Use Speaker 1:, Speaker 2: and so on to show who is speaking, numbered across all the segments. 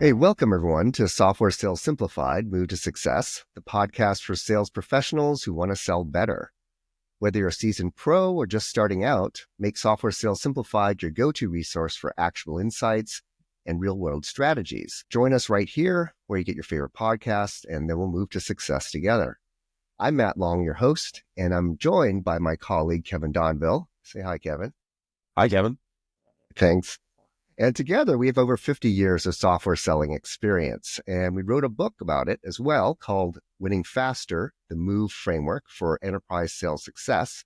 Speaker 1: Hey, welcome everyone to Software Sales Simplified, Move to Success, the podcast for sales professionals who want to sell better. Whether you're a seasoned pro or just starting out, make Software Sales Simplified your go-to resource for actionable insights and real-world strategies. Join us right here where you get your favorite podcasts, and then we'll move to success together. I'm Matt Long, your host, and I'm joined by my colleague, Kevin Donville. Say hi, Kevin.
Speaker 2: Hi, Kevin.
Speaker 1: Thanks. And together we have over 50 years of software selling experience. And we wrote a book about it as well called Winning Faster, the MOVE Framework for Enterprise Sales Success.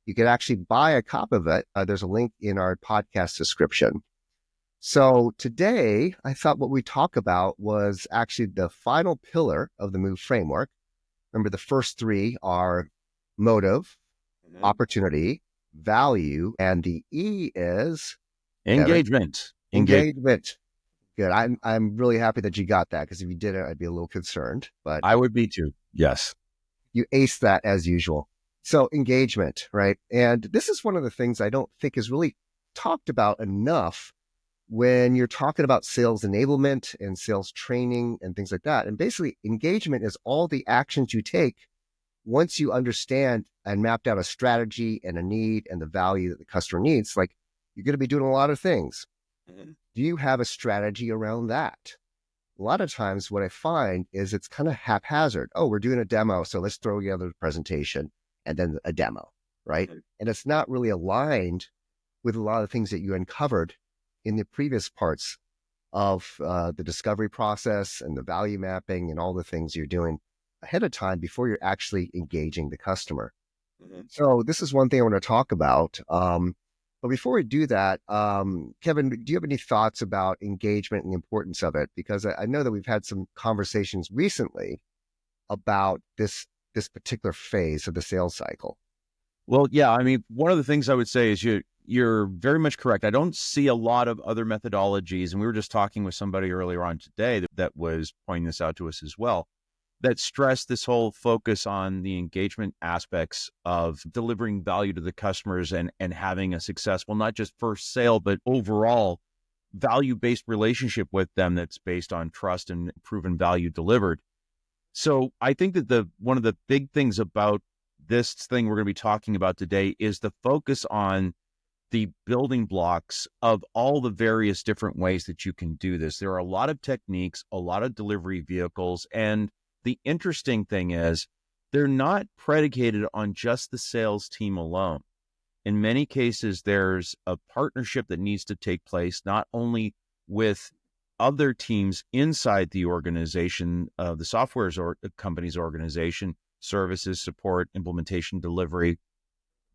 Speaker 1: You can actually buy a copy of it. There's a link in our podcast description. So today I thought what we talk about was actually the final pillar of the MOVE Framework. Remember, the first three are motive, opportunity, value, and the E is
Speaker 2: engagement.
Speaker 1: Engagement. Good. I'm really happy that you got that, because if you didn't, I'd be a little concerned. But
Speaker 2: I would be too. Yes.
Speaker 1: You aced that as usual. So engagement, right? And this is one of the things I don't think is really talked about enough when you're talking about sales enablement and sales training and things like that. And basically, engagement is all the actions you take once you understand and mapped out a strategy and a need and the value that the customer needs. Like, you're going to be doing a lot of things. Do you have a strategy around that? A lot of times what I find is it's kind of haphazard. Oh, we're doing a demo, so let's throw together a presentation and then a demo, right? And it's not really aligned with a lot of things that you uncovered in the previous parts of the discovery process and the value mapping and all the things you're doing ahead of time before you're actually engaging the customer. So this is one thing I want to talk about. But before we do that, Kevin, do you have any thoughts about engagement and the importance of it? Because I know that we've had some conversations recently about this particular phase of the sales cycle.
Speaker 2: Well, yeah, I mean, one of the things I would say is you're very much correct. I don't see a lot of other methodologies, and we were just talking with somebody earlier on today that was pointing this out to us as well, that stress this whole focus on the engagement aspects of delivering value to the customers and having a successful, not just first sale, but overall value-based relationship with them that's based on trust and proven value delivered. So I think that one of the big things about this thing we're going to be talking about today is the focus on the building blocks of all the various different ways that you can do this. There are a lot of techniques, a lot of delivery vehicles, and the interesting thing is they're not predicated on just the sales team alone. In many cases, there's a partnership that needs to take place, not only with other teams inside the organization, the software company's organization, services, support, implementation, delivery,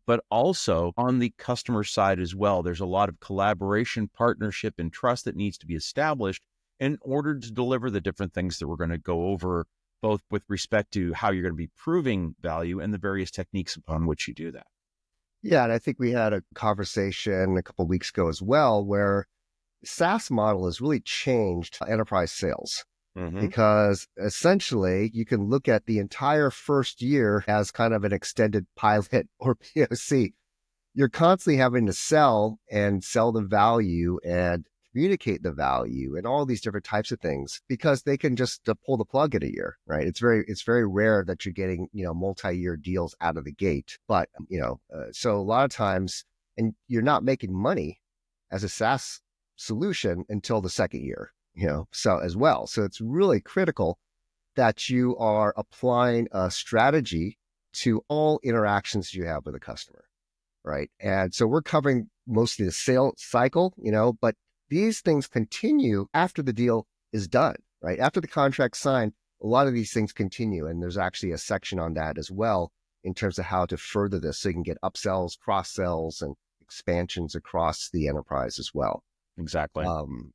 Speaker 2: but also on the customer side as well. There's a lot of collaboration, partnership, and trust that needs to be established in order to deliver the different things that we're going to go over, both with respect to how you're going to be proving value and the various techniques upon which you do that.
Speaker 1: Yeah, and I think we had a conversation a couple of weeks ago as well, where SaaS model has really changed enterprise sales. Because essentially you can look at the entire first year as kind of an extended pilot or POC. You're constantly having to sell the value and communicate the value and all these different types of things, because they can just pull the plug in a year, right? It's very rare that you're getting, multi-year deals out of the gate. But, so a lot of times, and you're not making money as a SaaS solution until the second year. So as well. So it's really critical that you are applying a strategy to all interactions you have with a customer, right? And so we're covering mostly the sales cycle, but these things continue after the deal is done, right? After the contract's signed, a lot of these things continue. And there's actually a section on that as well in terms of how to further this, so you can get upsells, cross-sells, and expansions across the enterprise as well.
Speaker 2: Exactly.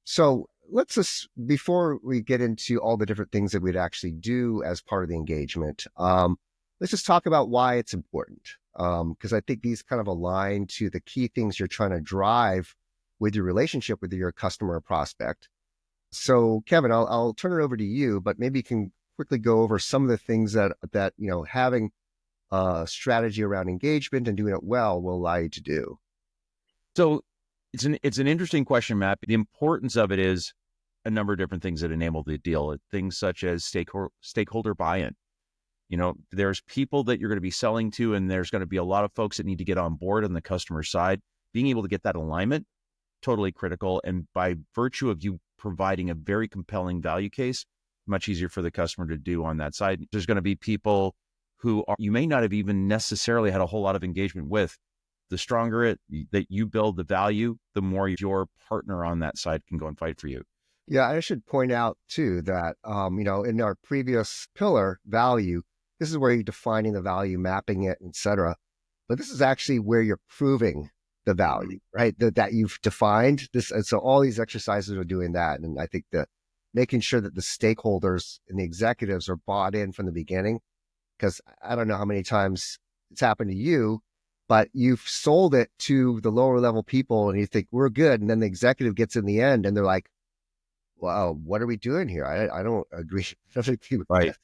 Speaker 1: So let's just, before we get into all the different things that we'd actually do as part of the engagement, let's just talk about why it's important. Because I think these kind of align to the key things you're trying to drive with your relationship with your customer or prospect. So Kevin, I'll turn it over to you, but maybe you can quickly go over some of the things that having strategy around engagement and doing it well will allow you to do?
Speaker 2: So it's an interesting question, Matt. The importance of it is a number of different things that enable the deal. Things such as stakeholder buy-in. There's people that you're going to be selling to, and there's going to be a lot of folks that need to get on board on the customer side. Being able to get that alignment, totally critical. And by virtue of you providing a very compelling value case, much easier for the customer to do on that side. There's going to be people who you may not have even necessarily had a whole lot of engagement with. The stronger that you build the value, the more your partner on that side can go and fight for you.
Speaker 1: Yeah, I should point out too that, in our previous pillar, value, this is where you're defining the value, mapping it, et cetera. But this is actually where you're proving the value, right? That you've defined this. And so all these exercises are doing that. And I think that making sure that the stakeholders and the executives are bought in from the beginning, because I don't know how many times it's happened to you, but you've sold it to the lower level people and you think we're good. And then the executive gets in the end and they're like, wow, what are we doing here? I don't agree.
Speaker 2: Right.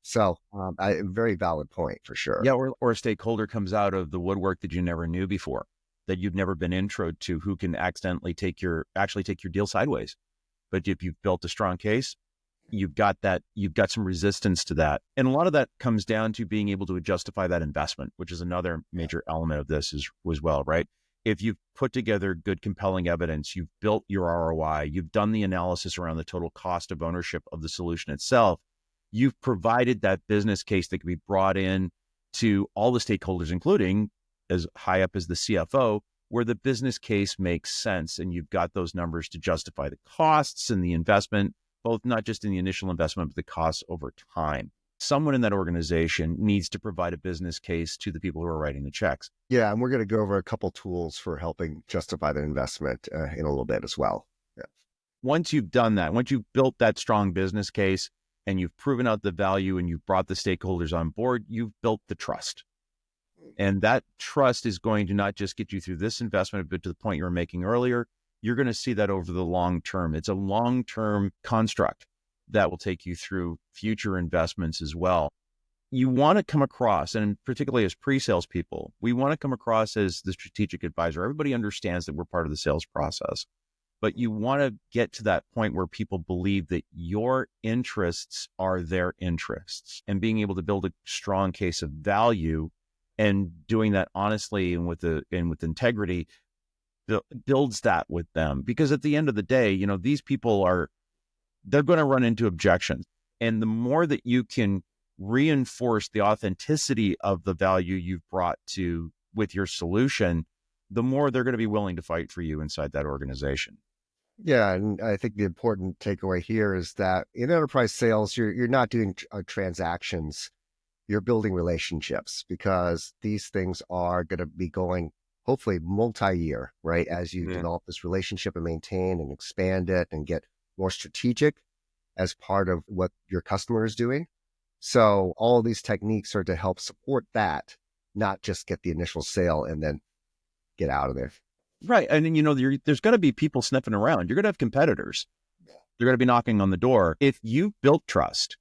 Speaker 1: So a very valid point for sure.
Speaker 2: Yeah. Or a stakeholder comes out of the woodwork that you never knew before, that you've never been introed to, who can accidentally take your deal sideways. But if you've built a strong case, you've got some resistance to that. And a lot of that comes down to being able to justify that investment, which is another major element of this as well, right? If you've put together good, compelling evidence, you've built your ROI, you've done the analysis around the total cost of ownership of the solution itself, you've provided that business case that can be brought in to all the stakeholders, including as high up as the CFO, where the business case makes sense. And you've got those numbers to justify the costs and the investment, both not just in the initial investment, but the costs over time. Someone in that organization needs to provide a business case to the people who are writing the checks.
Speaker 1: Yeah, and we're going to go over a couple tools for helping justify the investment in a little bit as well. Yeah.
Speaker 2: Once you've done that, once you've built that strong business case and you've proven out the value and you've brought the stakeholders on board, you've built the trust. And that trust is going to not just get you through this investment, but to the point you were making earlier, you're going to see that over the long term. It's a long-term construct that will take you through future investments as well. You want to come across, and particularly as pre-sales people, we want to come across as the strategic advisor. Everybody understands that we're part of the sales process, but you want to get to that point where people believe that your interests are their interests, and being able to build a strong case of value and doing that honestly and with integrity builds that with them. Because at the end of the day, these people they're going to run into objections. And the more that you can reinforce the authenticity of the value you've brought with your solution, the more they're going to be willing to fight for you inside that organization.
Speaker 1: Yeah, and I think the important takeaway here is that in enterprise sales, you're not doing transactions. You're building relationships, because these things are going to be going hopefully multi-year, right? As you develop this relationship and maintain and expand it and get more strategic as part of what your customer is doing. So all of these techniques are to help support that, not just get the initial sale and then get out of there.
Speaker 2: Right. And then, there's going to be people sniffing around. You're going to have competitors. They're going to be knocking on the door. If you built trust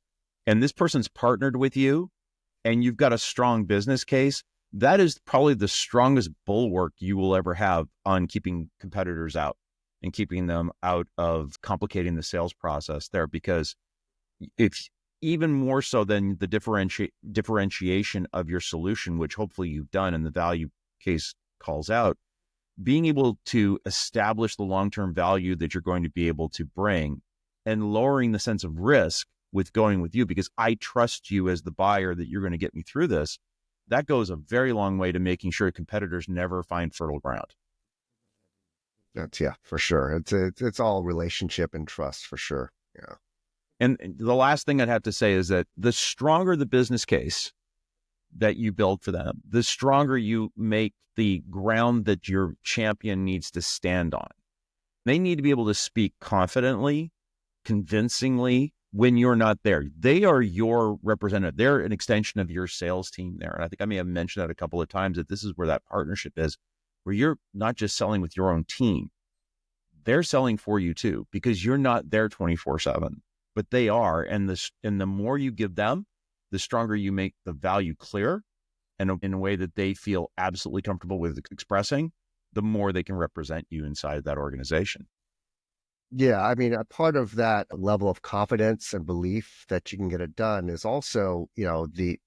Speaker 2: and this person's partnered with you and you've got a strong business case, that is probably the strongest bulwark you will ever have on keeping competitors out and keeping them out of complicating the sales process there. Because it's even more so than the differentiation of your solution, which hopefully you've done and the value case calls out, being able to establish the long-term value that you're going to be able to bring and lowering the sense of risk with going with you, because I trust you as the buyer that you're going to get me through this. That goes a very long way to making sure competitors never find fertile ground.
Speaker 1: Yeah, for sure. It's all relationship and trust for sure. Yeah.
Speaker 2: And the last thing I'd have to say is that the stronger the business case that you build for them, the stronger you make the ground that your champion needs to stand on. They need to be able to speak confidently, convincingly when you're not there. They are your representative. They're an extension of your sales team there. And I think I may have mentioned that a couple of times, that this is where that partnership is, where you're not just selling with your own team. They're selling for you too, because you're not there 24/7, but they are. And the more you give them, the stronger you make the value clear, and in a way that they feel absolutely comfortable with expressing, the more they can represent you inside that organization.
Speaker 1: Yeah, I mean, a part of that level of confidence and belief that you can get it done is also, the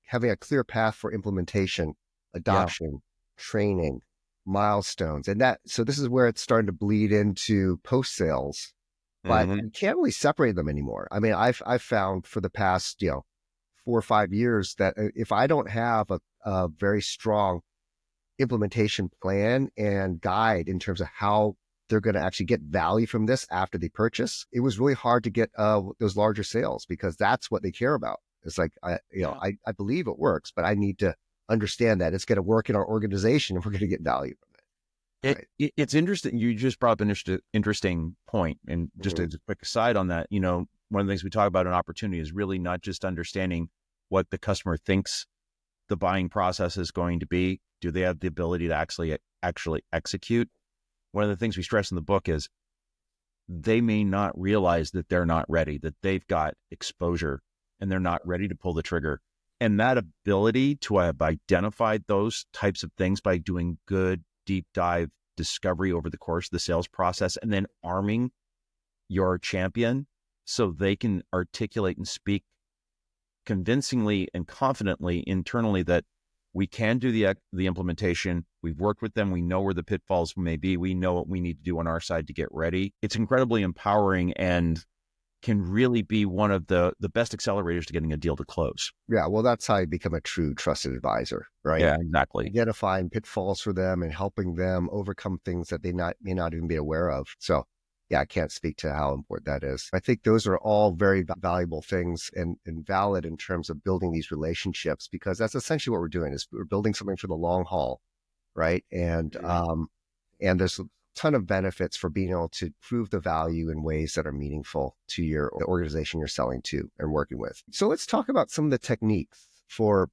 Speaker 1: having a clear path for implementation,
Speaker 2: Yeah.
Speaker 1: adoption, training, milestones. So this is where it's starting to bleed into post sales, but
Speaker 2: Mm-hmm.
Speaker 1: you can't really separate them anymore. I mean, I've found for the past, 4 or 5 years that if I don't have a very strong implementation plan and guide in terms of how they're going to actually get value from this after they purchase, it was really hard to get those larger sales because that's what they care about. It's like, I believe it works, but I need to understand that it's going to work in our organization and we're going to get value from it. Right.
Speaker 2: It's interesting. You just brought up an interesting point. And just
Speaker 1: Mhm.
Speaker 2: as a quick aside on that, one of the things we talk about in opportunity is really not just understanding what the customer thinks the buying process is going to be. Do they have the ability to actually execute? One of the things we stress in the book is they may not realize that they're not ready, that they've got exposure and they're not ready to pull the trigger. And that ability to have identified those types of things by doing good deep dive discovery over the course of the sales process, and then arming your champion so they can articulate and speak convincingly and confidently internally that we can do the implementation. We've worked with them. We know where the pitfalls may be. We know what we need to do on our side to get ready. It's incredibly empowering and can really be one of the best accelerators to getting a deal to close.
Speaker 1: Yeah, well, that's how you become a true trusted advisor, right?
Speaker 2: Yeah, exactly.
Speaker 1: Identifying pitfalls for them and helping them overcome things that they may not even be aware of. So yeah, I can't speak to how important that is. I think those are all very valuable things and valid in terms of building these relationships, because that's essentially what we're doing is we're building something for the long haul, right? And there's a ton of benefits for being able to prove the value in ways that are meaningful to the organization you're selling to and working with. So let's talk about some of the techniques for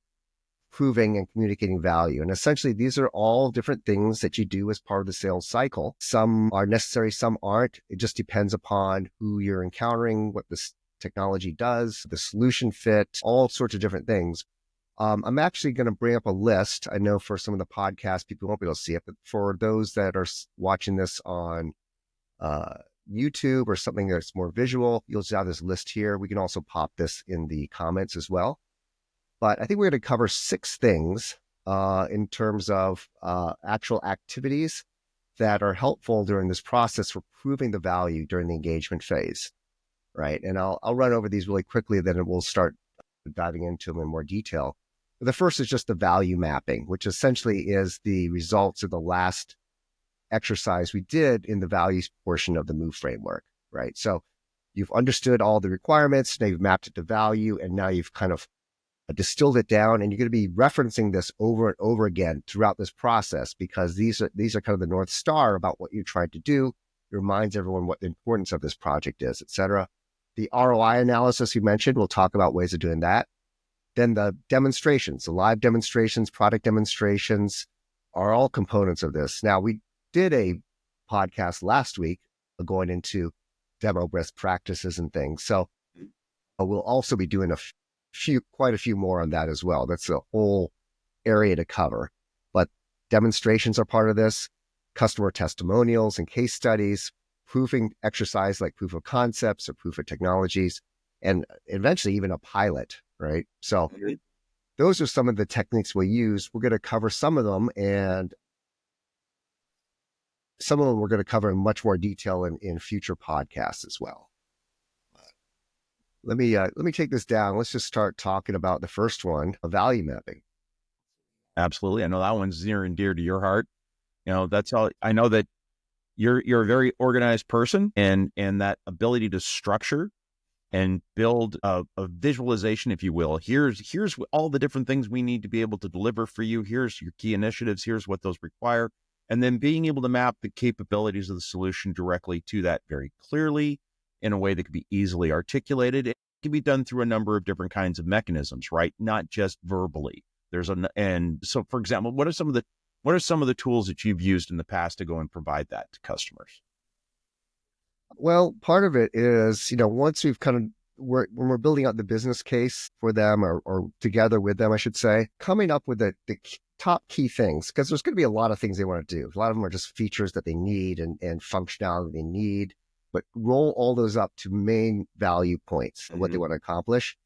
Speaker 1: proving and communicating value. And essentially, these are all different things that you do as part of the sales cycle. Some are necessary, some aren't. It just depends upon who you're encountering, what this technology does, the solution fit, all sorts of different things. I'm actually going to bring up a list. I know for some of the podcasts, people won't be able to see it, but for those that are watching this on YouTube or something that's more visual, you'll just have this list here. We can also pop this in the comments as well. But I think we're going to cover 6 things in terms of actual activities that are helpful during this process for proving the value during the engagement phase, right? And I'll run over these really quickly, then we'll start diving into them in more detail. The first is just the value mapping, which essentially is the results of the last exercise we did in the values portion of the MOVE framework, right? So you've understood all the requirements, now you've mapped it to value, and now you've kind of distilled it down, and you're going to be referencing this over and over again throughout this process, because these are kind of the North Star about what you're trying to do. It reminds everyone what the importance of this project is, et cetera. The ROI analysis you mentioned, we'll talk about ways of doing that. Then the demonstrations, the live demonstrations, product demonstrations are all components of this. Now, we did a podcast last week going into demo best practices and things. So we'll also be doing quite a few more on that as well. That's a whole area to cover. But demonstrations are part of this, customer testimonials and case studies, proofing exercise like proof of concepts or proof of technologies, and eventually even a pilot, right? So those are some of the techniques we use. We're going to cover some of them, and some of them we're going to cover in much more detail in future podcasts as well. Let me take this down. Let's just start talking about the first one, value mapping.
Speaker 2: Absolutely. I know that one's near and dear to your heart. That's all. I know that you're a very organized person, and that ability to structure and build a visualization, if you will. Here's all the different things we need to be able to deliver for you. Here's your key initiatives. Here's what those require. And then being able to map the capabilities of the solution directly to that very clearly in a way that can be easily articulated. It can be done through a number of different kinds of mechanisms, right? Not just verbally. And so, for example, what are some of the tools that you've used in the past to go and provide that to customers?
Speaker 1: Well, part of it is, once we've kind of when we're building out the business case for them or together with them, I should say, coming up with the top key things, because there's going to be a lot of things they want to do. A lot of them are just features that they need and functionality they need, but roll all those up to main value points of what they want to accomplish.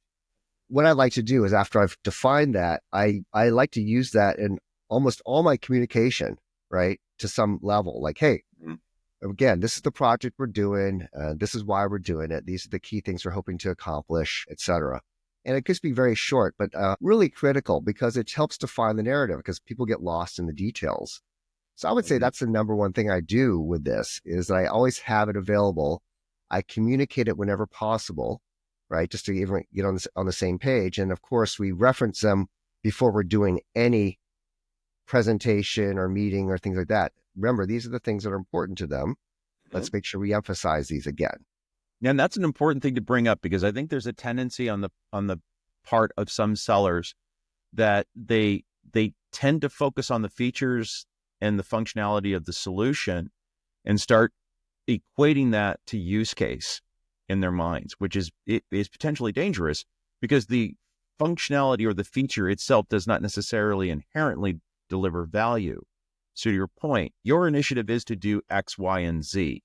Speaker 1: What I like to do is after I've defined that, I like to use that in almost all my communication, right? To some level, like, hey, again, this is the project we're doing. This is why we're doing it. These are the key things we're hoping to accomplish, etc. And it could be very short, but really critical because it helps define the narrative because people get lost in the details. So I would say that's the number one thing I do with this is that I always have it available. I communicate it whenever possible, right? Just to even get on the same page. And of course, we reference them before we're doing any presentation or meeting or things like that. Remember, these are the things that are important to them. Let's make sure we emphasize these again.
Speaker 2: And that's an important thing to bring up because I think there's a tendency on the part of some sellers that they tend to focus on the features and the functionality of the solution and start equating that to use case in their minds, which is potentially dangerous because the functionality or the feature itself does not necessarily inherently deliver value. So to your point, your initiative is to do X, Y, and Z,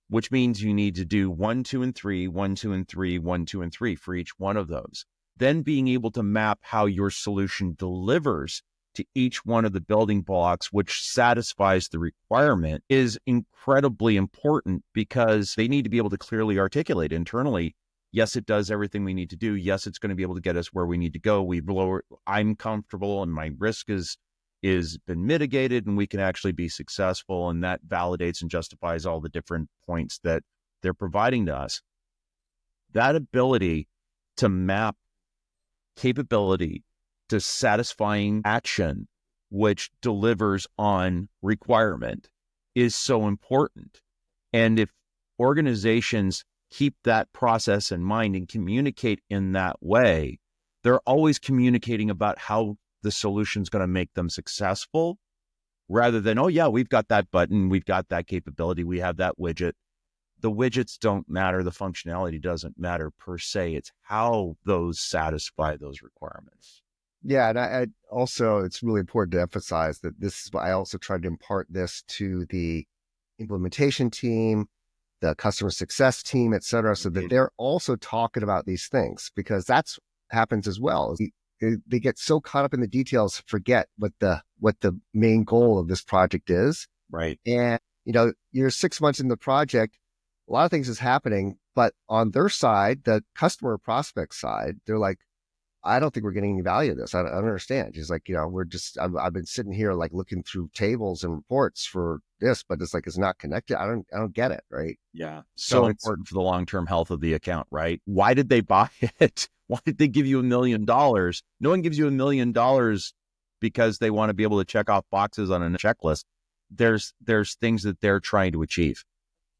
Speaker 2: which means you need to do 1, 2, and 3, 1, 2, and 3, 1, 2, and 3 for each one of those. Then being able to map how your solution delivers to each one of the building blocks, which satisfies the requirement, is incredibly important because they need to be able to clearly articulate internally, yes, it does everything we need to do. Yes, it's going to be able to get us where we need to go. I'm comfortable and my risk is been mitigated and we can actually be successful. And that validates and justifies all the different points that they're providing to us. That ability to map capability to satisfying action, which delivers on requirement, is so important. And if organizations keep that process in mind and communicate in that way, they're always communicating about how the solution's going to make them successful rather than, oh yeah, we've got that button, we've got that capability, we have that widget. The widgets don't matter. The functionality doesn't matter per se. It's how those satisfy those requirements.
Speaker 1: Yeah. And I also, it's really important to emphasize that this is why I also tried to impart this to the implementation team, the customer success team, et cetera, so that they're also talking about these things because that's happens as well. They get so caught up in the details, forget what the main goal of this project is.
Speaker 2: Right.
Speaker 1: And, you're 6 months in the project, a lot of things is happening, but on their side, the customer prospect side, they're like, I don't think we're getting any value of this. I don't understand. She's like, I've been sitting here like looking through tables and reports for this, but it's like, it's not connected. I don't get it. Right.
Speaker 2: Yeah. So important for the long-term health of the account, right? Why did they buy it? Why did they give you $1 million? No one gives you $1 million because they want to be able to check off boxes on a checklist. There's things that they're trying to achieve.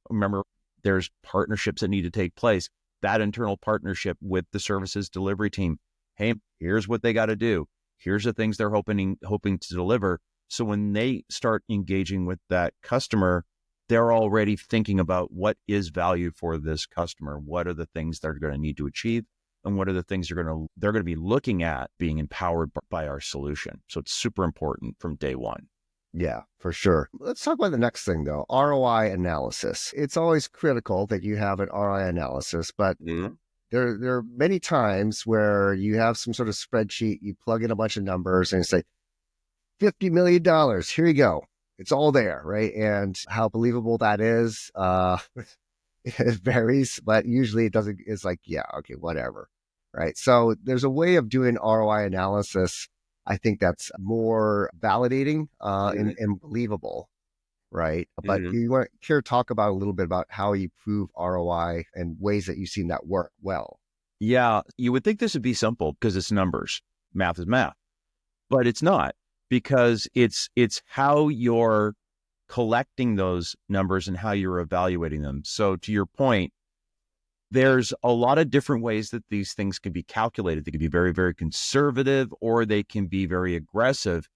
Speaker 2: Remember, there's partnerships that need to take place. That internal partnership with the services delivery team. Hey, here's what they got to do. Here's the things they're hoping to deliver. So when they start engaging with that customer, they're already thinking about what is value for this customer. What are the things they're going to need to achieve? And what are the things they're going to be looking at being empowered by our solution? So it's super important from day one.
Speaker 1: Yeah, for sure. Let's talk about the next thing though, ROI analysis. It's always critical that you have an ROI analysis, but there are many times where you have some sort of spreadsheet, you plug in a bunch of numbers and say, $50 million, here you go. It's all there, right? And how believable that is, it varies, but usually it's like, yeah, okay, whatever, right? So there's a way of doing ROI analysis. I think that's more validating and believable, right? But you want to talk about a little bit about how you prove ROI and ways that you've seen that work well.
Speaker 2: Yeah, you would think this would be simple because it's numbers. Math is math, but it's not because it's how you're collecting those numbers and how you're evaluating them. So to your point, there's a lot of different ways that these things can be calculated. They can be very, very conservative or they can be very aggressive.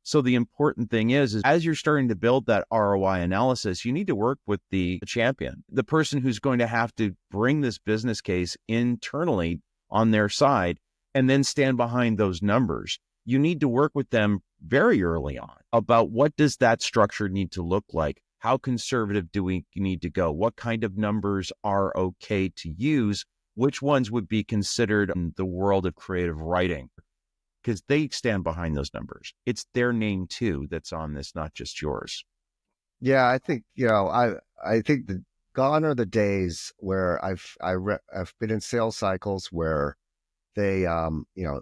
Speaker 2: So the important thing is as you're starting to build that ROI analysis, you need to work with the champion, the person who's going to have to bring this business case internally on their side and then stand behind those numbers. You need to work with them very early on about what does that structure need to look like? How conservative do we need to go? What kind of numbers are okay to use? Which ones would be considered in the world of creative writing? Because they stand behind those numbers. It's their name too that's on this, not just yours.
Speaker 1: Yeah, I think, I think gone are the days where I've been in sales cycles where they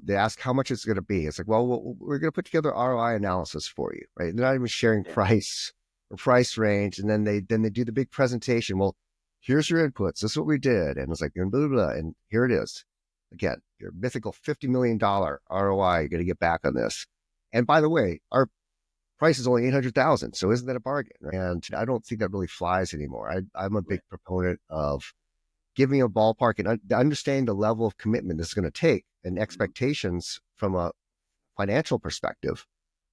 Speaker 1: they ask how much it's going to be. It's like, well, we're going to put together ROI analysis for you, right? They're not even sharing price or price range, and then they do the big presentation. Well, here's your inputs. This is what we did, and it's like blah blah blah, and here it is. Again, your mythical $50 million ROI. You're going to get back on this. And by the way, our price is only 800,000, so isn't that a bargain? And I don't think that really flies anymore. I'm a big proponent of giving a ballpark and understanding the level of commitment this is going to take and expectations from a financial perspective,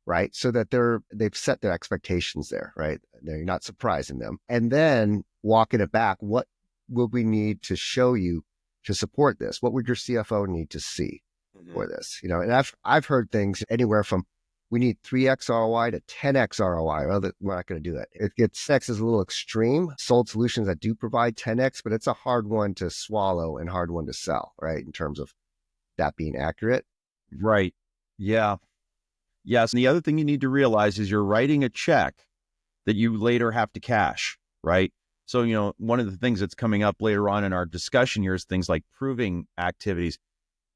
Speaker 1: right? So that they've set their expectations there, right? They're not surprising them. And then walking it back, what will we need to show you to support this? What would your CFO need to see for this? And I've heard things anywhere from we need 3x ROI to 10x ROI, or we're not going to do it. It's X is a little extreme. Sold solutions that do provide 10x, but it's a hard one to swallow and hard one to sell, right? In terms of that being accurate.
Speaker 2: Right. Yeah. Yes. And the other thing you need to realize is you're writing a check that you later have to cash, right? So, one of the things that's coming up later on in our discussion here is things like proving activities.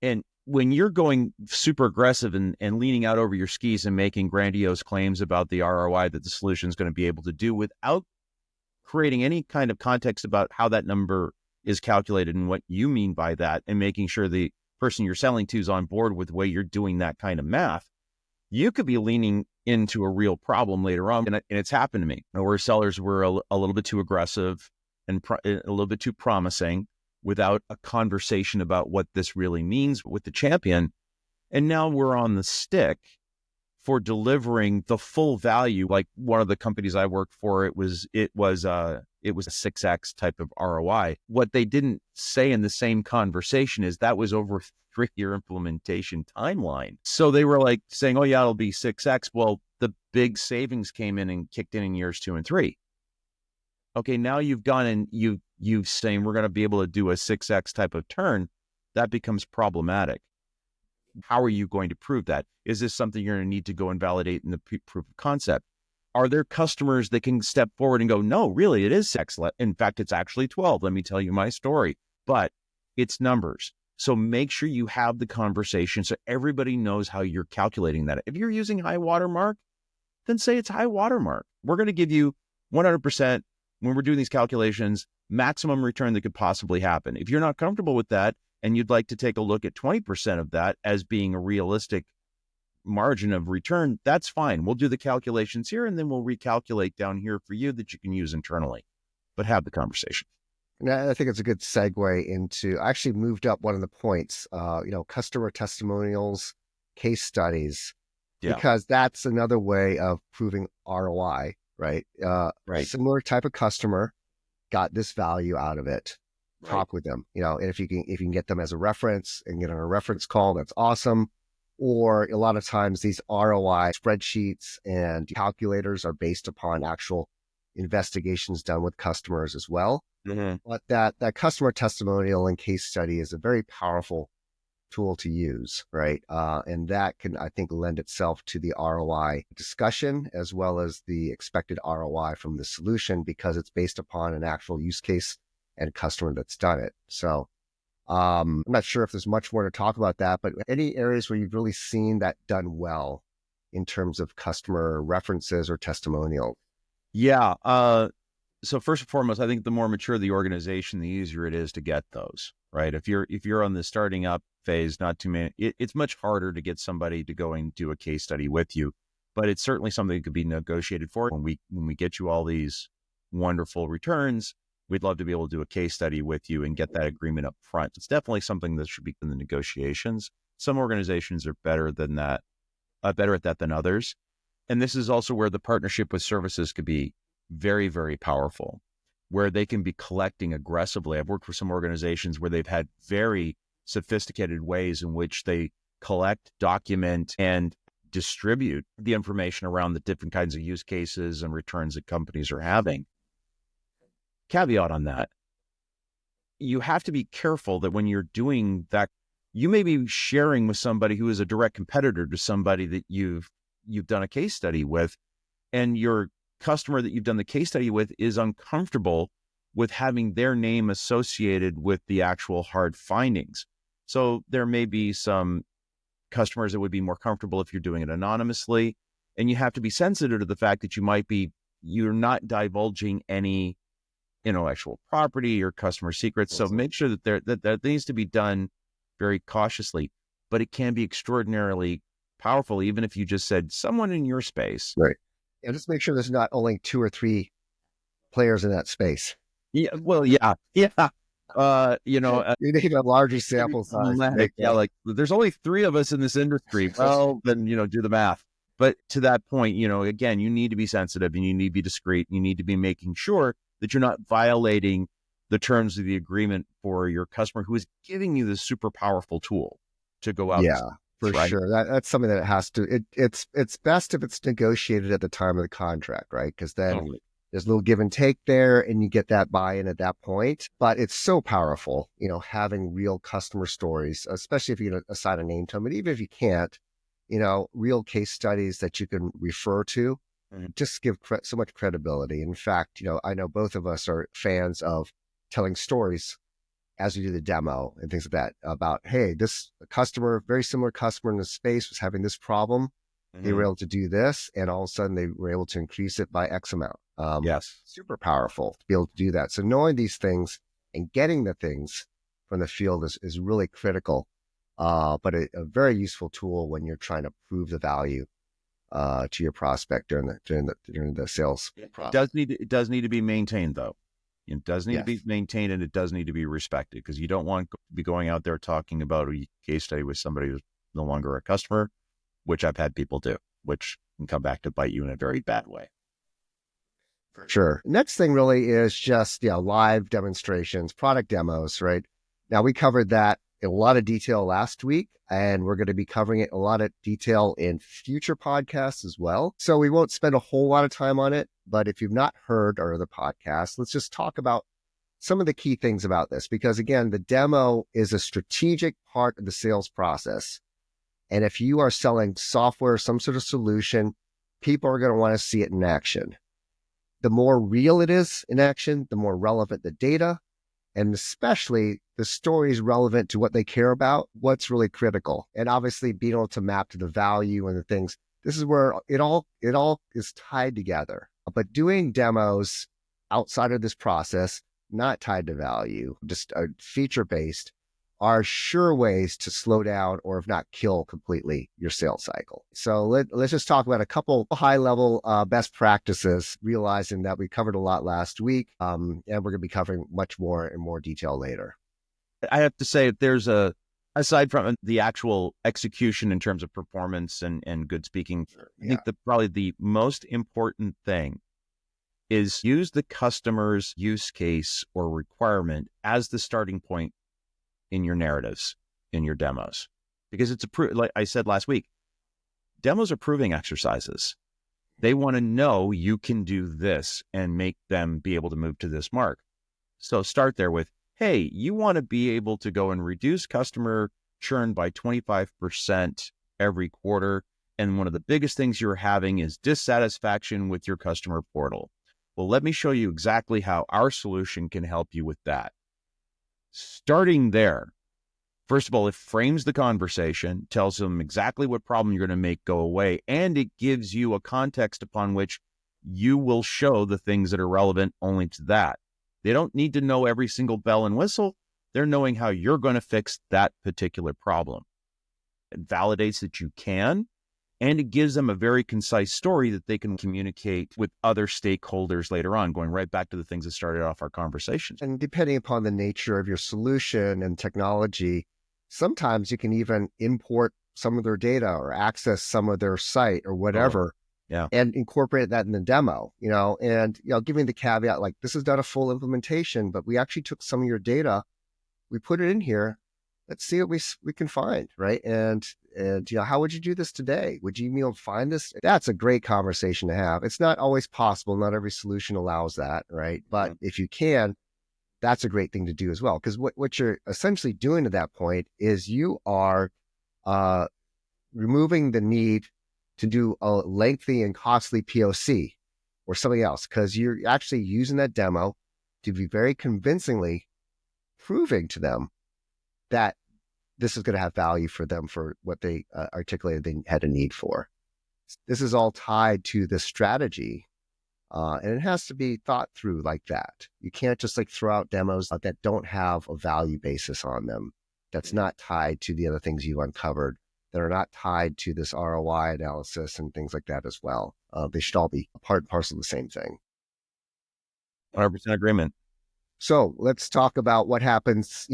Speaker 2: And when you're going super aggressive and leaning out over your skis and making grandiose claims about the ROI that the solution is going to be able to do without creating any kind of context about how that number is calculated and what you mean by that, and making sure the person you're selling to is on board with the way you're doing that kind of math, you could be leaning into a real problem later on. And it's happened to me where sellers were a little bit too aggressive and a little bit too promising without a conversation about what this really means with the champion. And now we're on the stick for delivering the full value. Like one of the companies I worked for, it was a 6x type of ROI. What they didn't say in the same conversation is that was over a 3-year implementation timeline. So they were like saying, oh yeah, it'll be 6x. Well, the big savings came in and kicked in years 2 and 3. Okay, now you've gone and you've saying we're going to be able to do a 6x type of turn. That becomes problematic. How are you going to prove that? Is this something you're going to need to go and validate in the proof of concept? Are there customers that can step forward and go, no, really, it is 6. In fact, it's actually 12. Let me tell you my story. But it's numbers. So make sure you have the conversation so everybody knows how you're calculating that. If you're using high watermark, then say it's high watermark. We're going to give you 100% when we're doing these calculations, maximum return that could possibly happen. If you're not comfortable with that and you'd like to take a look at 20% of that as being a realistic margin of return, that's fine. We'll do the calculations here and then we'll recalculate down here for you that you can use internally, but have the conversation.
Speaker 1: And I think it's a good segue into, I actually moved up one of the points, customer testimonials, case studies, because that's another way of proving ROI, right? Right. Similar type of customer got this value out of it. Talk with them, and if you can get them as a reference and get on a reference call, that's awesome. Or a lot of times these ROI spreadsheets and calculators are based upon actual investigations done with customers as well. Mm-hmm. But that customer testimonial and case study is a very powerful tool to use, right? And that can, I think, lend itself to the ROI discussion as well as the expected ROI from the solution because it's based upon an actual use case and customer that's done it. So I'm not sure if there's much more to talk about that, but any areas where you've really seen that done well in terms of customer references or testimonial?
Speaker 2: Yeah. So first and foremost, I think the more mature the organization, the easier it is to get those, right? If you're on the starting up phase, not too many, it's much harder to get somebody to go and do a case study with you, but it's certainly something that could be negotiated for. When we get you all these wonderful returns, we'd love to be able to do a case study with you and get that agreement up front. It's definitely something that should be in the negotiations. Some organizations are better at that than others. And this is also where the partnership with services could be very, very powerful, where they can be collecting aggressively. I've worked for some organizations where they've had very sophisticated ways in which they collect, document, and distribute the information around the different kinds of use cases and returns that companies are having. Caveat on that, you have to be careful that when you're doing that, you may be sharing with somebody who is a direct competitor to somebody that you've done a case study with, and your customer that you've done the case study with is uncomfortable with having their name associated with the actual hard findings. So there may be some customers that would be more comfortable if you're doing it anonymously, and you have to be sensitive to the fact that you're not divulging any intellectual property or customer secrets. So make sure that that needs to be done very cautiously, but it can be extraordinarily powerful, even if you just said someone in your space.
Speaker 1: Right. And just make sure there's not only 2 or 3 players in that space.
Speaker 2: Yeah. Well, yeah. Yeah.
Speaker 1: You need a larger sample size.
Speaker 2: Yeah. Like there's only 3 of us in this industry. Well, then, do the math. But to that point, again, you need to be sensitive and you need to be discreet. You need to be making sure that you're not violating the terms of the agreement for your customer who is giving you this super powerful tool to go out.
Speaker 1: Yeah, for sure. That's something that it has to, it's best if it's negotiated at the time of the contract, right? Because then there's a little give and take there and you get that buy-in at that point. But it's so powerful, having real customer stories, especially if you can assign a name to them. And even if you can't, real case studies that you can refer to, just give so much credibility. In fact, I know both of us are fans of telling stories as we do the demo and things like that about, hey, this customer, very similar customer in the space was having this problem. They were able to do this, and all of a sudden they were able to increase it by X amount.
Speaker 2: Yes.
Speaker 1: Super powerful to be able to do that. So knowing these things and getting the things from the field is really critical, but a very useful tool when you're trying to prove the value to your prospect during the sales process.
Speaker 2: It does need to be maintained, though. It does need to be maintained, and it does need to be respected, because you don't want to be going out there talking about a case study with somebody who's no longer a customer, which I've had people do, which can come back to bite you in a very bad way.
Speaker 1: For sure. Next thing really is just live demonstrations, product demos, right? Now, we covered that in a lot of detail last week, and we're going to be covering it in a lot of detail in future podcasts as well. So we won't spend a whole lot of time on it, but if you've not heard our other podcasts, let's just talk about some of the key things about this, because again, the demo is a strategic part of the sales process. And if you are selling software, some sort of solution, people are going to want to see it in action. The more real it is in action, the more relevant the data, and especially the stories relevant to what they care about, what's really critical. And obviously being able to map to the value and the things. This is where it all is tied together. But doing demos outside of this process, not tied to value, just feature-based, are sure ways to slow down or if not kill completely your sales cycle. So let's just talk about a couple high-level best practices, realizing that we covered a lot last week, and we're going to be covering much more in more detail later.
Speaker 2: I have to say, there's aside from the actual execution in terms of performance and good speaking, I think probably the most important thing is use the customer's use case or requirement as the starting point in your narratives, in your demos, because it's like I said last week, demos are proving exercises. They want to know you can do this and make them be able to move to this mark. So start there with, hey, you want to be able to go and reduce customer churn by 25% every quarter. And one of the biggest things you're having is dissatisfaction with your customer portal. Well, let me show you exactly how our solution can help you with that. Starting there, first of all, it frames the conversation, tells them exactly what problem you're going to make go away, and it gives you a context upon which you will show the things that are relevant only to that. They don't need to know every single bell and whistle. They're knowing how you're going to fix that particular problem. It validates that you can, and it gives them a very concise story that they can communicate with other stakeholders later on, going right back to the things that started off our conversation.
Speaker 1: And depending upon the nature of your solution and technology, sometimes you can even import some of their data or access some of their site or whatever
Speaker 2: Yeah.
Speaker 1: and incorporate that in the demo, and, giving the caveat, like, this is not a full implementation, but we actually took some of your data, we put it in here. Let's see what we can find, right? And how would you do this today? Would you be able to find this? That's a great conversation to have. It's not always possible. Not every solution allows that, right? But if you can, that's a great thing to do as well. Because what you're essentially doing at that point is you are removing the need to do a lengthy and costly POC or something else, because you're actually using that demo to be very convincingly proving to them that this is going to have value for them for what they articulated they had a need for. This is all tied to the strategy, and it has to be thought through like that. You can't just like throw out demos that don't have a value basis on them, that's not tied to the other things you've uncovered, that are not tied to this ROI analysis and things like that as well. They should all be part and parcel of the same thing.
Speaker 2: 100% agreement.
Speaker 1: So let's talk about what happens,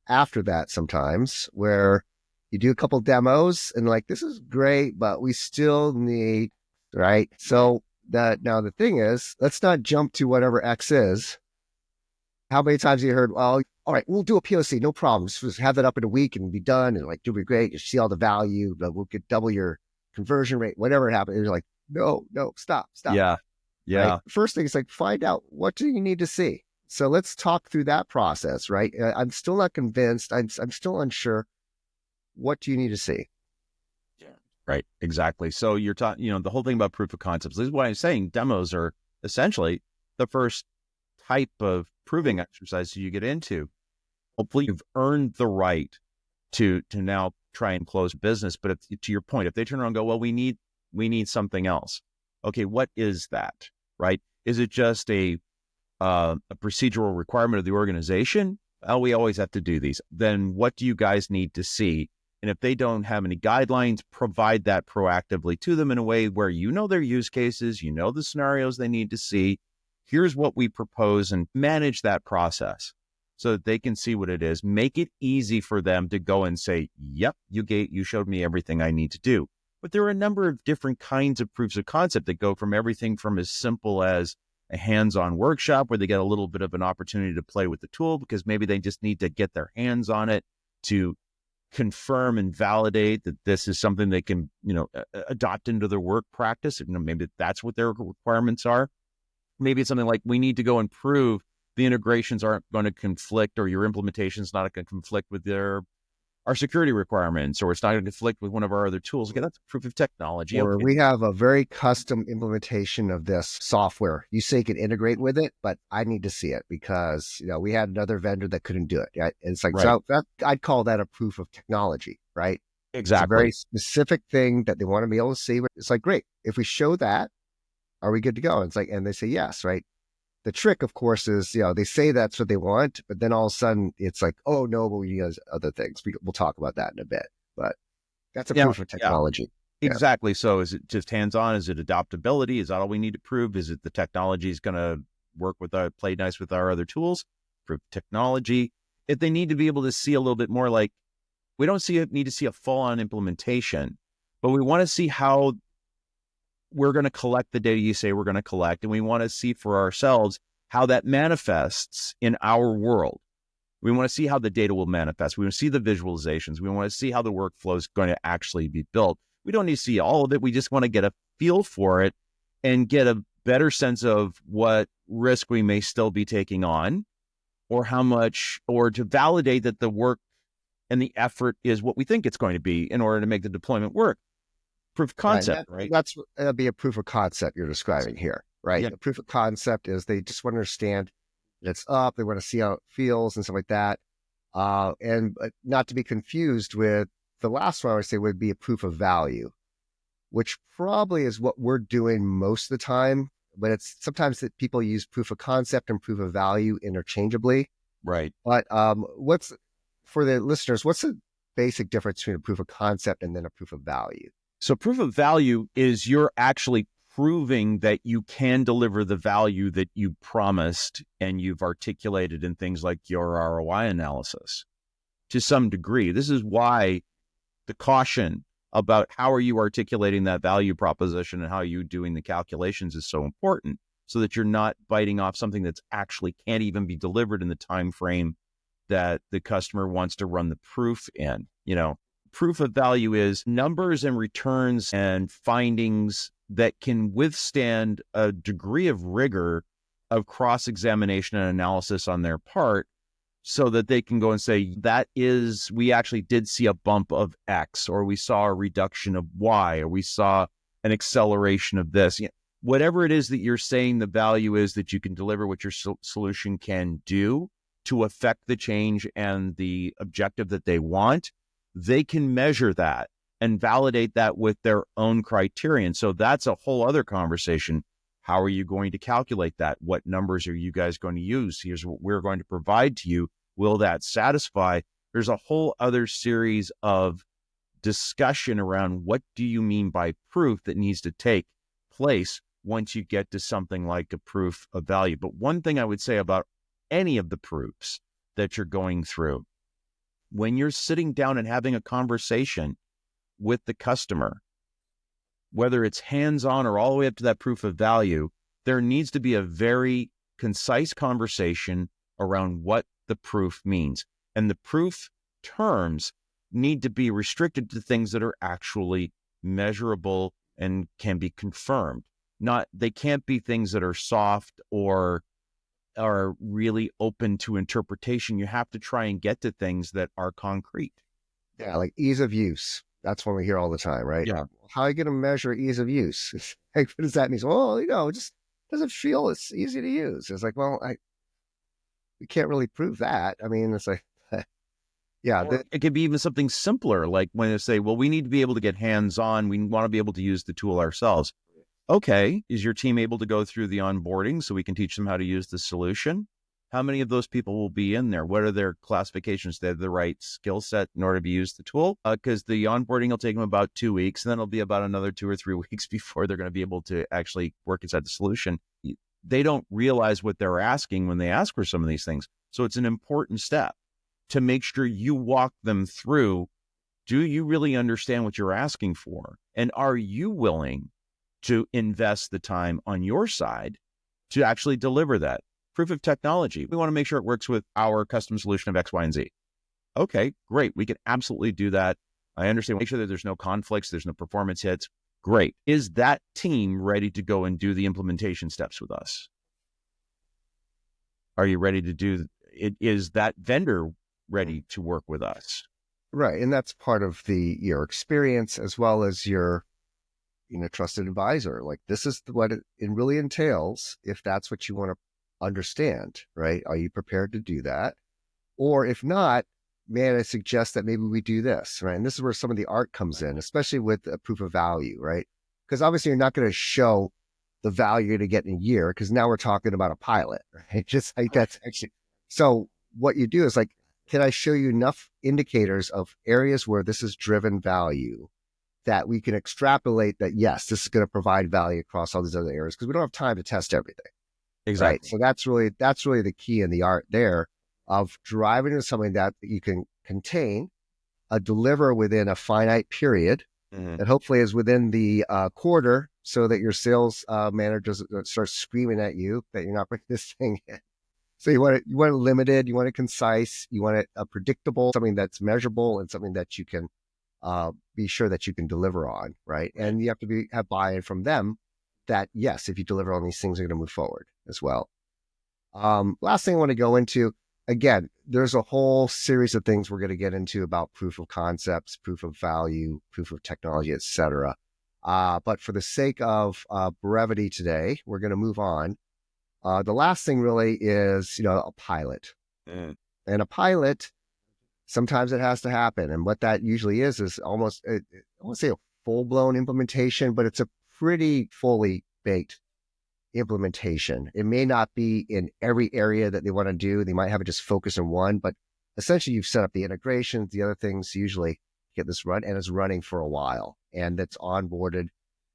Speaker 1: after that sometimes, where you do a couple demos and like, this is great, but we still need, right? So now the thing is, let's not jump to whatever X is. How many times have you heard, well, all right, we'll do a POC, no problem. Just have that up in a week and be done. And like, it'll be great. You see all the value, but we'll get double your conversion rate, whatever happens. You're like, no, stop.
Speaker 2: Yeah.
Speaker 1: Right? First thing is like, find out, what do you need to see? So let's talk through that process, right? I'm still not convinced. I'm still unsure. What do you need to see?
Speaker 2: Yeah. Right. Exactly. So you're talking, the whole thing about proof of concepts. This is why I'm saying demos are essentially the first type of proving exercise you get into. Hopefully you've earned the right to now try and close business. But to your point, if they turn around and go, well, we need something else. Okay, what is that? Right? Is it just a procedural requirement of the organization? Well, we always have to do these. Then what do you guys need to see? And if they don't have any guidelines, provide that proactively to them in a way where their use cases, the scenarios they need to see. Here's what we propose, and manage that process so that they can see what it is. Make it easy for them to go and say, yep, you showed me everything I need to do. But there are a number of different kinds of proofs of concept that go from everything from as simple as a hands-on workshop where they get a little bit of an opportunity to play with the tool because maybe they just need to get their hands on it to confirm and validate that this is something they can, adopt into their work practice. Maybe that's what their requirements are. Maybe it's something like, we need to go and prove the integrations aren't going to conflict, or your implementation is not going to conflict with our security requirements, or it's not going to conflict with one of our other tools. Okay, that's proof of technology.
Speaker 1: Or we have a very custom implementation of this software. You say you can integrate with it, but I need to see it because, we had another vendor that couldn't do it. Right? And it's like, right. So I'd call that a proof of technology, right?
Speaker 2: Exactly.
Speaker 1: It's a very specific thing that they want to be able to see. It's like, great. If we show that, are we good to go? And it's like, and they say yes, right? The trick, of course, is, they say that's what they want, but then all of a sudden it's like, oh no, but we need other things. We'll talk about that in a bit, but that's a proof of technology.
Speaker 2: Yeah. Exactly. So is it just hands-on? Is it adaptability? Is that all we need to prove? Is it the technology is going to work with play nice with our other tools? Proof technology. If they need to be able to see a little bit more, like, we don't need to see a full-on implementation, but we want to see how we're going to collect the data you say we're going to collect. And we want to see for ourselves how that manifests in our world. We want to see how the data will manifest. We want to see the visualizations. We want to see how the workflow is going to actually be built. We don't need to see all of it. We just want to get a feel for it and get a better sense of what risk we may still be taking on, or how much, or to validate that the work and the effort is what we think it's going to be in order to make the deployment work. Proof of concept, right?
Speaker 1: That'd be a proof of concept you're describing here, right?
Speaker 2: Yeah.
Speaker 1: The proof of concept is they just want to understand that it's up. They want to see how it feels and stuff like that. And not to be confused with the last one, I would say would be a proof of value, which probably is what we're doing most of the time. But it's sometimes that people use proof of concept and proof of value interchangeably.
Speaker 2: Right.
Speaker 1: But for the listeners, what's the basic difference between a proof of concept and then a proof of value?
Speaker 2: So proof of value is you're actually proving that you can deliver the value that you promised and you've articulated in things like your ROI analysis to some degree. This is why the caution about how are you articulating that value proposition and how you doing the calculations is so important, so that you're not biting off something that's actually can't even be delivered in the time frame that the customer wants to run the proof in. Proof of value is numbers and returns and findings that can withstand a degree of rigor of cross-examination and analysis on their part, so that they can go and say, we actually did see a bump of X, or we saw a reduction of Y, or we saw an acceleration of this. Whatever it is that you're saying the value is that you can deliver, what your solution can do to affect the change and the objective that they want, they can measure that and validate that with their own criterion. So that's a whole other conversation. How are you going to calculate that? What numbers are you guys going to use? Here's what we're going to provide to you. Will that satisfy? There's a whole other series of discussion around what do you mean by proof that needs to take place once you get to something like a proof of value. But one thing I would say about any of the proofs that you're going through, when you're sitting down and having a conversation with the customer, whether it's hands-on or all the way up to that proof of value, there needs to be a very concise conversation around what the proof means. And the proof terms need to be restricted to things that are actually measurable and can be confirmed. They can't be things that are soft or are really open to interpretation. You have to try and get to things that are concrete.
Speaker 1: Yeah, like ease of use. That's one we hear all the time, right?
Speaker 2: Yeah.
Speaker 1: How are you going to measure ease of use? What does that mean? Well, it just doesn't feel it's easy to use. It's like, well, we can't really prove that. I mean, it's like, yeah.
Speaker 2: It could be even something simpler, like when they say, well, we need to be able to get hands-on. We want to be able to use the tool ourselves. Okay, is your team able to go through the onboarding so we can teach them how to use the solution? How many of those people will be in there? What are their classifications? They have the right skill set in order to use the tool? Because the onboarding will take them about 2 weeks, and then it'll be about another 2 or 3 weeks before they're going to be able to actually work inside the solution. They don't realize what they're asking when they ask for some of these things. So it's an important step to make sure you walk them through. Do you really understand what you're asking for? And are you willing to invest the time on your side to actually deliver that? Proof of technology. We want to make sure it works with our custom solution of X, Y, and Z. Okay, great. We can absolutely do that. I understand. Make sure that there's no conflicts, there's no performance hits. Great. Is that team ready to go and do the implementation steps with us? Are you ready to do it? Is that vendor ready to work with us?
Speaker 1: Right. And that's part of your experience as well as your trusted advisor. Like, this is what it really entails. If that's what you want to understand, right? Are you prepared to do that? Or if not, man, I suggest that maybe we do this, right? And this is where some of the art comes in, especially with a proof of value, right? Because obviously you're not going to show the value to get in a year, because now we're talking about a pilot, right? Just like that's actually. So what you do is like, can I show you enough indicators of areas where this is driven value that we can extrapolate that, yes, this is going to provide value across all these other areas, because we don't have time to test everything.
Speaker 2: Exactly.
Speaker 1: Right? So that's really the key in the art there of driving into something that you can contain, deliver within a finite period, that hopefully is within the quarter, so that your sales manager doesn't start screaming at you that you're not bringing this thing in. So you want it limited, you want it concise, you want it predictable, something that's measurable, and something that you can be sure that you can deliver on, right? And you have to have buy-in from them that, yes, if you deliver on these things, they're going to move forward as well. Last thing I want to go into, again, there's a whole series of things we're going to get into about proof of concepts, proof of value, proof of technology, etc. But for the sake of brevity today, we're going to move on. The last thing really is, a pilot. And a pilot, sometimes it has to happen. And what that usually is almost, I won't say a full-blown implementation, but it's a pretty fully baked implementation. It may not be in every area that they want to do. They might have it just focus on one, but essentially you've set up the integrations, the other things, usually get this run, and it's running for a while, and that's onboarded.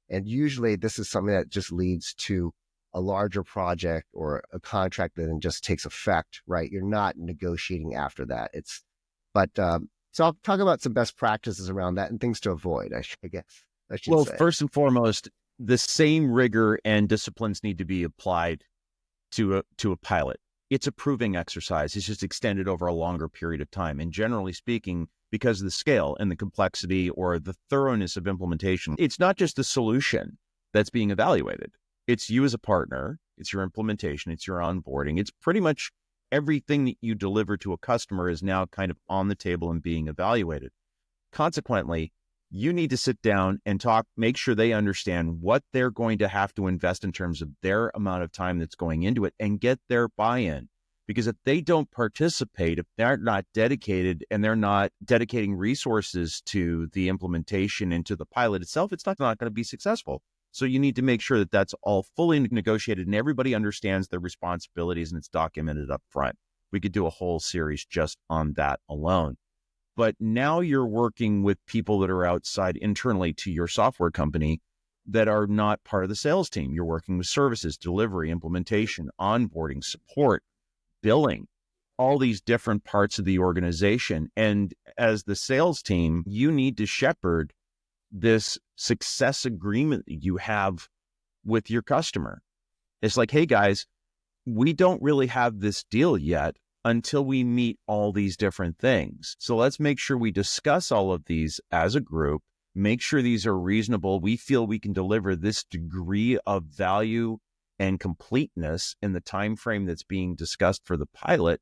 Speaker 1: And usually this is something that just leads to a larger project or a contract that then just takes effect, right? You're not negotiating after that. But So I'll talk about some best practices around that and things to avoid, I guess I should
Speaker 2: Well,
Speaker 1: say.
Speaker 2: first and foremost, the same rigor and disciplines need to be applied to a pilot. It's a proving exercise. It's just extended over a longer period of time. And generally speaking, because of the scale and the complexity or the thoroughness of implementation, it's not just the solution that's being evaluated. It's you as a partner, it's your implementation, it's your onboarding. It's pretty much everything that you deliver to a customer is now kind of on the table and being evaluated. Consequently, you need to sit down and talk, make sure they understand what they're going to have to invest in terms of their amount of time that's going into it and get their buy-in. Because if they don't participate, if they're not dedicated and they're not dedicating resources to the implementation and to the pilot itself, it's not going to be successful. So you need to make sure that that's all fully negotiated and everybody understands their responsibilities and it's documented up front. We could do a whole series just on that alone. But now you're working with people that are outside internally to your software company that are not part of the sales team. You're working with services, delivery, implementation, onboarding, support, billing, all these different parts of the organization. And as the sales team, you need to shepherd this success agreement that you have with your customer. It's like, hey guys, we don't really have this deal yet until we meet all these different things. So let's make sure we discuss all of these as a group, make sure these are reasonable. We feel we can deliver this degree of value and completeness in the time frame that's being discussed for the pilot.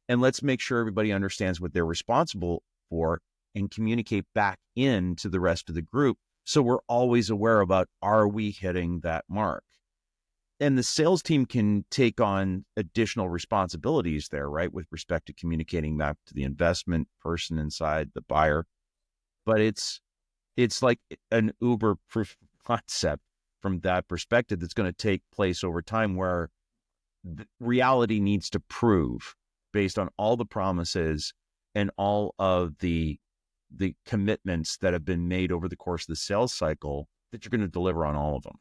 Speaker 2: And let's make sure everybody understands what they're responsible for and communicate back into the rest of the group. So we're always aware about, are we hitting that mark? And the sales team can take on additional responsibilities there, right? With respect to communicating back to the investment person inside, the buyer. But it's like an Uber proof concept from that perspective that's going to take place over time, where reality needs to prove based on all the promises and all of the commitments that have been made over the course of the sales cycle that you're going to deliver on all of them.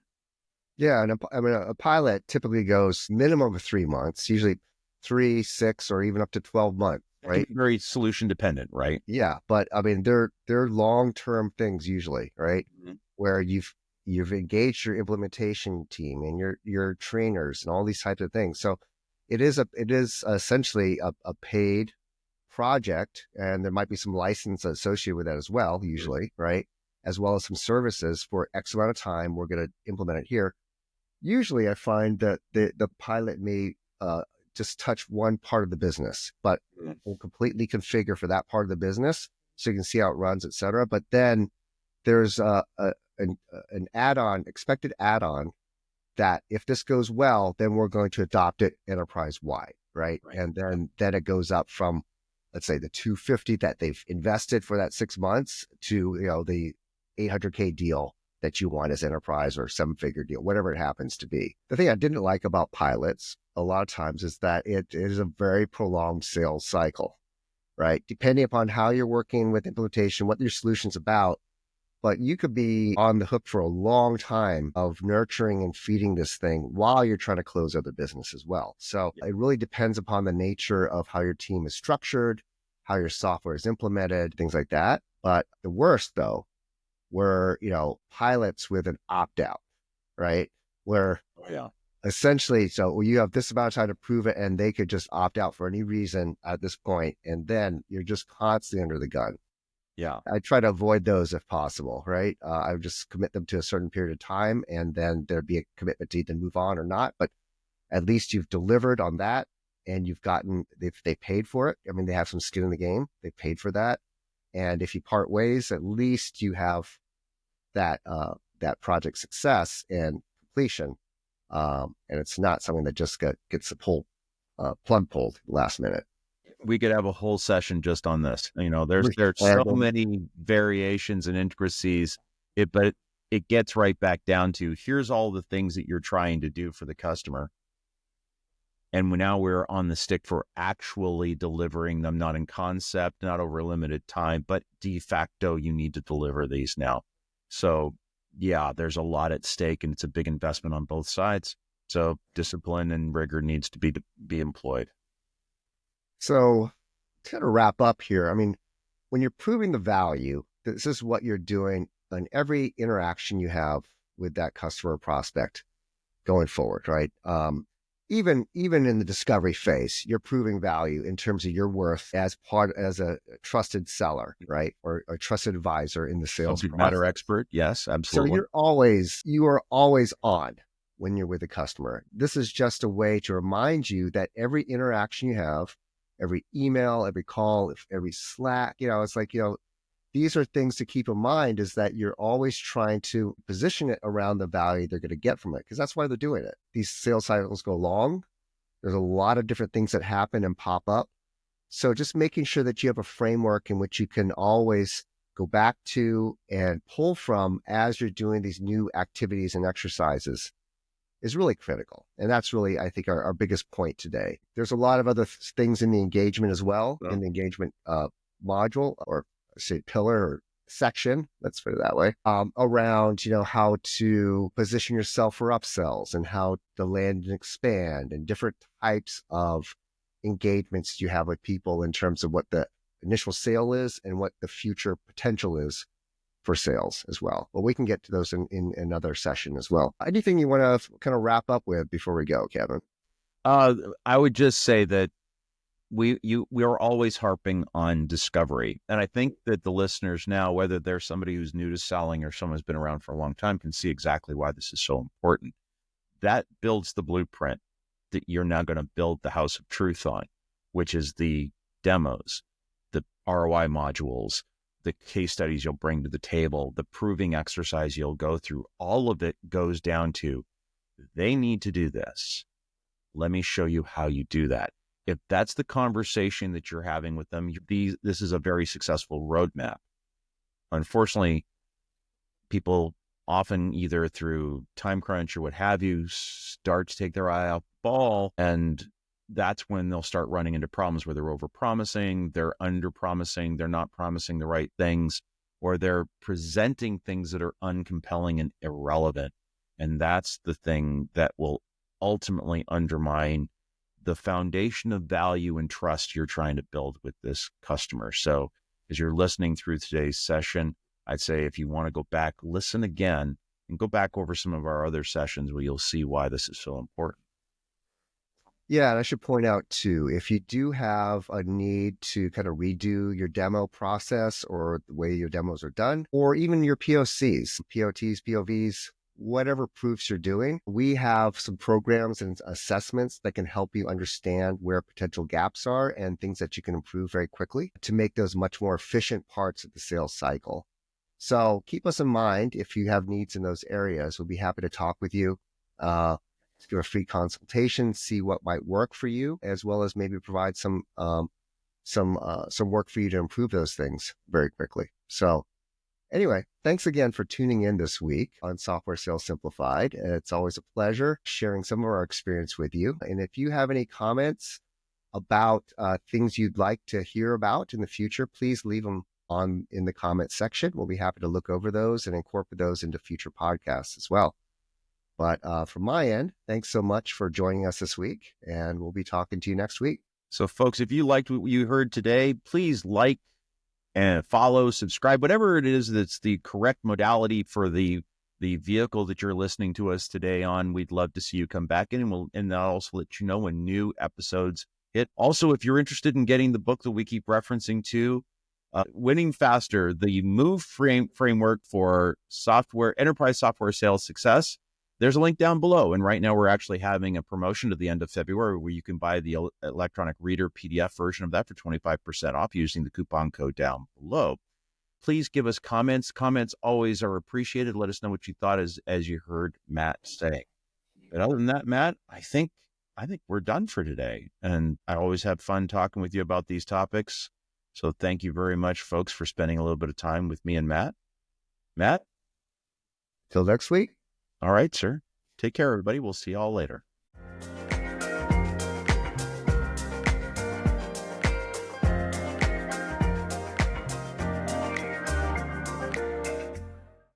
Speaker 1: Yeah, and a pilot typically goes minimum of 3 months, usually 3, 6, or even up to 12 months, right?
Speaker 2: Very solution dependent, right?
Speaker 1: Yeah, but I mean they're long-term things usually, right?
Speaker 2: Mm-hmm.
Speaker 1: Where you've engaged your implementation team and your trainers and all these types of things. So it is essentially a paid project, and there might be some license associated with that as well, usually, mm-hmm. right? As well as some services for X amount of time. We're going to implement it here. Usually I find that the pilot may just touch one part of the business, but we'll completely configure for that part of the business so you can see how it runs, et cetera. But then there's an add-on, expected add-on, that if this goes well, then we're going to adopt it enterprise-wide, right? And then it goes up from, let's say, the $250 that they've invested for that 6 months to, the $800K deal that you want as enterprise or 7-figure deal, whatever it happens to be. The thing I didn't like about pilots a lot of times is that it is a very prolonged sales cycle, right? Depending upon how you're working with implementation, what your solution's about, but you could be on the hook for a long time of nurturing and feeding this thing while you're trying to close other business as well. So it really depends upon the nature of how your team is structured, how your software is implemented, things like that. But the worst though, were, pilots with an opt-out, right? Where essentially, so you have this amount of time to prove it and they could just opt out for any reason at this point, and then you're just constantly under the gun.
Speaker 2: Yeah.
Speaker 1: I try to avoid those if possible, right? I would just commit them to a certain period of time, and then there'd be a commitment to either move on or not. But at least you've delivered on that, and you've gotten, if they paid for it, I mean, they have some skin in the game, they paid for that. And if you part ways, at least you have that project success and completion. And it's not something that just gets plug pulled last minute.
Speaker 2: We could have a whole session just on this. There's so many variations and intricacies, but it gets right back down to, here's all the things that you're trying to do for the customer. And now we're on the stick for actually delivering them, not in concept, not over a limited time, but de facto, you need to deliver these now. So yeah, there's a lot at stake, and it's a big investment on both sides. So discipline and rigor needs to be employed.
Speaker 1: So to kind of wrap up here, I mean, when you're proving the value, this is what you're doing on every interaction you have with that customer or prospect going forward, right? Even in the discovery phase, you're proving value in terms of your worth as a trusted seller, right, or a trusted advisor in the sales
Speaker 2: Subject
Speaker 1: process.
Speaker 2: matter expert. Yes,
Speaker 1: So
Speaker 2: absolutely.
Speaker 1: you are always on when you're with a customer. This is just a way to remind you that every interaction you have, every email, every call, every Slack, it's like, these are things to keep in mind, is that you're always trying to position it around the value they're going to get from it, because that's why they're doing it. These sales cycles go long. There's a lot of different things that happen and pop up. So just making sure that you have a framework in which you can always go back to and pull from as you're doing these new activities and exercises is really critical. And that's really, I think, our biggest point today. There's a lot of other things in the engagement as well, in the engagement module, or say pillar or section, let's put it that way, around, how to position yourself for upsells and how to land and expand, and different types of engagements you have with people in terms of what the initial sale is and what the future potential is for sales as well. But we can get to those in another session as well. Anything you want to kind of wrap up with before we go, Kevin?
Speaker 2: I would just say that we are always harping on discovery. And I think that the listeners now, whether they're somebody who's new to selling or someone who's been around for a long time, can see exactly why this is so important. That builds the blueprint that you're now going to build the house of truth on, which is the demos, the ROI modules, the case studies you'll bring to the table, the proving exercise you'll go through. All of it goes down to, they need to do this. Let me show you how you do that. If that's the conversation that you're having with them, this is a very successful roadmap. Unfortunately, people often, either through time crunch or what have you, start to take their eye off the ball, and that's when they'll start running into problems where they're over-promising, they're under-promising, they're not promising the right things, or they're presenting things that are uncompelling and irrelevant. And that's the thing that will ultimately undermine the foundation of value and trust you're trying to build with this customer. So as you're listening through today's session, I'd say if you want to go back, listen again, and go back over some of our other sessions where you'll see why this is so important.
Speaker 1: Yeah, and I should point out too, if you do have a need to kind of redo your demo process or the way your demos are done, or even your POCs, POTs, POVs, whatever proofs you're doing, we have some programs and assessments that can help you understand where potential gaps are and things that you can improve very quickly to make those much more efficient parts of the sales cycle. So keep us in mind if you have needs in those areas. We'll be happy to talk with you. Do a free consultation, see what might work for you, as well as maybe provide some work for you to improve those things very quickly. So anyway, thanks again for tuning in this week on Software Sales Simplified. It's always a pleasure sharing some of our experience with you. And if you have any comments about things you'd like to hear about in the future, please leave them in the comment section. We'll be happy to look over those and incorporate those into future podcasts as well. But from my end, thanks so much for joining us this week, and we'll be talking to you next week.
Speaker 2: So folks, if you liked what you heard today, please like and follow, subscribe, whatever it is that's the correct modality for the vehicle that you're listening to us today on. We'd love to see you come back in, and I'll also let you know when new episodes hit. Also, if you're interested in getting the book that we keep referencing to, Winning Faster, the MOVE framework for enterprise software sales success, there's a link down below. And right now we're actually having a promotion to the end of February where you can buy the electronic reader PDF version of that for 25% off using the coupon code down below. Please give us comments. Comments always are appreciated. Let us know what you thought as you heard Matt say. But other than that, Matt, I think we're done for today. And I always have fun talking with you about these topics. So thank you very much, folks, for spending a little bit of time with me and Matt. Matt?
Speaker 1: Till next week.
Speaker 2: All right, sir. Take care, everybody. We'll see you all later.